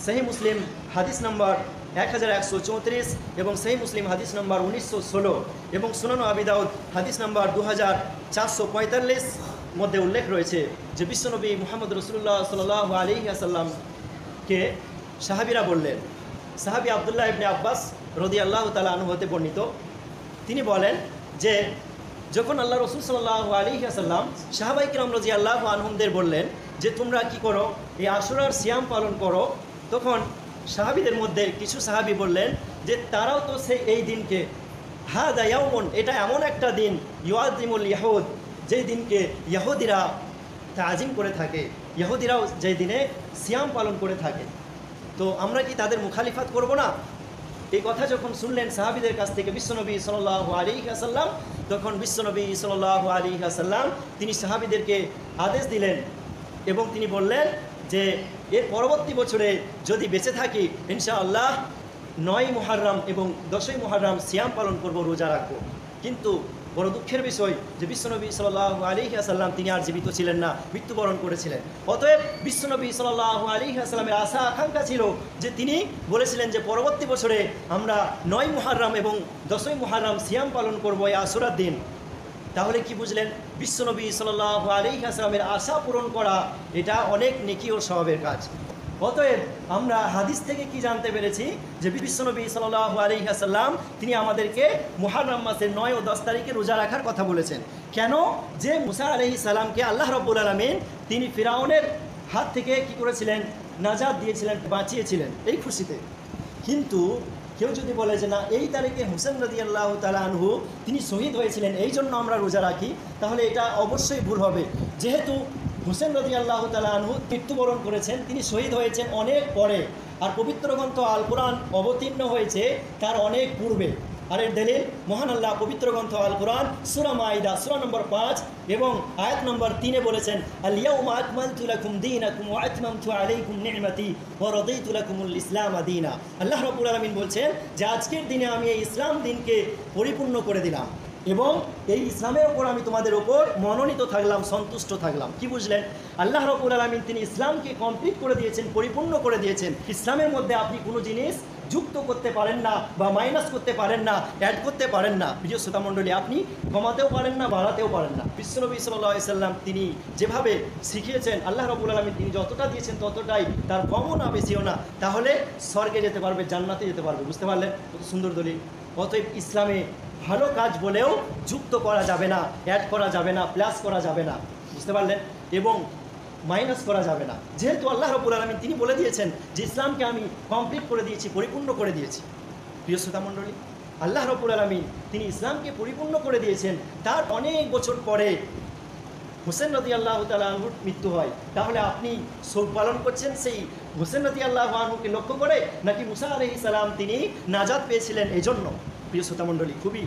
সহিহ মুসলিম হাদিস নম্বর 1134 এবং সহিহ মুসলিম হাদিস নম্বর 1916 এবং সুনান আবি দাউদ হাদিস নম্বর 2445 মধ্যে উল্লেখ রয়েছে যে বিশ্বনবী মুহাম্মদ রাসূলুল্লাহ সাল্লাল্লাহু আলাইহি ওয়াসাল্লামকে সাহাবীরা বললেন, সাহাবী আব্দুল্লাহ ইবনে আব্বাস রাদিয়াল্লাহু তাআলা আনহু হতে বর্ণিত, তিনি বলেন যে যখন আল্লাহ রসুল সাল্লাল্লাহু আলাইহি ওয়াসাল্লাম সাহাবায়ে কিরাম রাদিয়াল্লাহু আনহুমদের বললেন যে তোমরা কি করো, এই আশুরার সিয়াম পালন করো, তখন সাহাবীদের মধ্যে কিছু সাহাবী বললেন যে তারাও তো সেই এই দিনকে হাদা ইয়াউমুন, এটা এমন একটা দিন ইউআযিমুল ইয়াহুদ, যেই দিনকে ইহুদিরা তাজিম করে থাকে, ইহুদিরাও যেই দিনে সিয়াম পালন করে থাকে, তো আমরা কি তাদের মুখালিফাত করব না? এই কথা যখন শুনলেন সাহাবীদের কাছ থেকে বিশ্বনবী সাল্লাল্লাহু আলাইহি ওয়াসাল্লাম, তখন বিশ্বনবী সাল্লাল্লাহু আলাইহি ওয়াসাল্লাম তিনি সাহাবীদেরকে আদেশ দিলেন এবং তিনি বললেন যে এর পরবর্তী বছরে যদি বেঁচে থাকি ইনশাআল্লাহ 9 মুহররম এবং 10ই মুহররম সিয়াম পালন করব, রোজা রাখব। কিন্তু বড় দুঃখের বিষয় যে বিশ্বনবী সাল্লাল্লাহু আলাইহি ওয়াসাল্লাম তিনি আর জীবিত ছিলেন না, মৃত্যুবরণ করেছিলেন। অতএব বিশ্বনবী সাল্লাল্লাহু আলাইহি ওয়াসাল্লামের আশা আকাঙ্ক্ষা ছিল যে তিনি বলেছিলেন যে পরবর্তী বছরে আমরা 9 মুহররম এবং 10ই মুহররম সিয়াম পালন করব এই আশুরার দিন। তাহলে কি বুঝলেন? বিশ্বনবী সাল্লাল্লাহু আলাইহি ওয়াসাল্লামের আশা পূরণ করা এটা অনেক নেকি ও সওয়াবের কাজ। অতএব আমরা হাদিস থেকে কি জানতে পেরেছি যে বিশ্বনবী সাল্লাল্লাহু আলাইহি ওয়াসাল্লাম তিনি আমাদেরকে মুহররম মাসের 9 ও 10 তারিখে রোজা রাখার কথা বলেছেন। কেন? যে মুসা আলাইহিস সালামকে আল্লাহ রাব্বুল আলামিন তিনি ফিরাউনের হাত থেকে কি করেছিলেন? নাজাত দিয়েছিলেন, বাঁচিয়েছিলেন এই খুশিতে। কিন্তু কেউ যদি বলে যে না, এই তারিখে হুসেন রাদিয়াল্লাহু তাআলা আনহু তিনি শহীদ হয়েছিলেন, এই জন্য আমরা রোজা রাখি, তাহলে এটা অবশ্যই ভুল হবে। যেহেতু হুসেন রাদিয়াল্লাহু তাআলা আনহু মৃত্যুবরণ করেছেন, তিনি শহীদ হয়েছেন অনেক পরে, আর পবিত্র গ্রন্থ আল কোরআন অবতীর্ণ হয়েছে তার অনেক পূর্বে। আর এর দলিল মহান আল্লাহ পবিত্র গ্রন্থ আল কোরআন সূরা মাইদা সূরা নম্বর 5 এবং আয়াত নম্বর 3 বলেছেন, আল ইয়াউমা আকমালতু লাকুম দীনাকুম ওয়া আতমামতু আলাইকুম নি'মাতি ওয়া রাদিতু লাকুমুল ইসলাম দীনা। আল্লাহ রাব্বুল আলামিন বলছেন যে আজকের দিনে আমি এই ইসলাম দিনকে পরিপূর্ণ করে দিলাম এবং এই ইসলামের ওপর আমি তোমাদের ওপর মনোনীত থাকলাম, সন্তুষ্ট থাকলাম। কি বুঝলেন? আল্লাহ রাব্বুল আলামিন তিনি ইসলামকে কমপ্লিট করে দিয়েছেন, পরিপূর্ণ করে দিয়েছেন। ইসলামের মধ্যে আপনি কোনো জিনিস যুক্ত করতে পারেন না বা মাইনাস করতে পারেন না, অ্যাড করতে পারেন না। প্রিয় শ্রোতা মণ্ডলী, আপনি কমাতেও পারেন না, বাড়াতেও পারেন না। বিশ্বনবী সাল্লাল্লাহু আলাইহি সাল্লাম তিনি যেভাবে শিখিয়েছেন, আল্লাহ রাব্বুল আলামিন তিনি যতটা দিয়েছেন ততটাই, তার কমও না বেশিও না, তাহলে স্বর্গে যেতে পারবে, জান্নাতে যেতে পারবে। বুঝতে পারলেন? কত সুন্দর দলিল। অতএব ইসলামে ভালো কাজ বলেও যুক্ত করা যাবে না, অ্যাড করা যাবে না, প্লাস করা যাবে না। বুঝতে পারলেন? এবং মাইনাস করা যাবে না। যেহেতু আল্লাহ রাব্বুল আলামিন তিনি বলে দিয়েছেন যে ইসলামকে আমি কমপ্লিট করে দিয়েছি, পরিপূর্ণ করে দিয়েছি। প্রিয় শ্রোতা মণ্ডলী, আল্লাহ রাব্বুল আলামিন তিনি ইসলামকে পরিপূর্ণ করে দিয়েছেন, তার অনেক বছর পরে হুসেন রাদিয়াল্লাহু তাআলা আনহুর মৃত্যু হয়। তাহলে আপনি শোক পালন করছেন সেই হুসেন রাদিয়াল্লাহু আনহুকে লক্ষ্য করে, নাকি মুসা আলাইহিস সালাম তিনি নাজাত পেয়েছিলেন এই জন্য? প্রিয় শ্রোতা মণ্ডলী, খুবই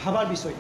ভাবার বিষয়।